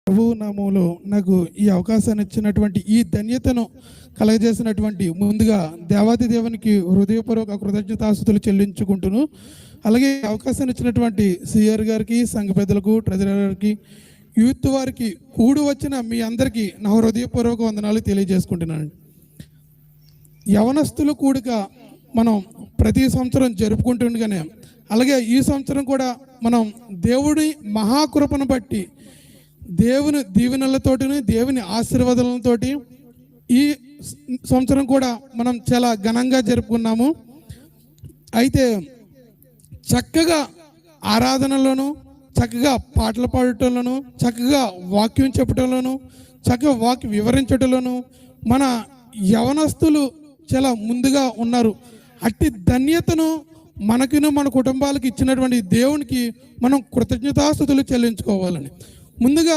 ప్రభువు నామంలో నాకు ఈ అవకాశాన్ని ఇచ్చినటువంటి ఈ ధన్యతను కలగజేసినటువంటి ముందుగా దేవాది దేవునికి హృదయపూర్వక కృతజ్ఞతాస్తుతులు చెల్లించుకుంటును. అలాగే అవకాశాన్ని ఇచ్చినటువంటి సిఆర్ గారికి, సంఘ పెద్దలకు, ట్రెజరర్ గారికి, యూత్ వారికి, కూడి వచ్చిన మీ అందరికీ నా హృదయపూర్వక వందనాలు తెలియజేసుకుంటున్నాను. యవనస్తుల కూడిక మనం ప్రతి సంవత్సరం జరుపుకుంటుండగానే అలాగే ఈ సంవత్సరం కూడా మనం దేవుడి మహాకృపను బట్టి దేవుని దీవెనలతోటి, దేవుని ఆశీర్వాదాలతోటి ఈ సంవత్సరం కూడా మనం చాలా ఘనంగా జరుపుకున్నాము. అయితే చక్కగా ఆరాధనలోను, చక్కగా పాటలు పాడటంలోను, చక్కగా వాక్యం చెప్పటంలోను, చక్కగా వాక్యం వివరించటంలోను మన యవనస్తులు చాలా ముందుగా ఉన్నారు. అట్టి ధన్యతను మనకును మన కుటుంబాలకు ఇచ్చినటువంటి దేవునికి మనం కృతజ్ఞతాస్తుతులు చెల్లించుకోవాలని ముందుగా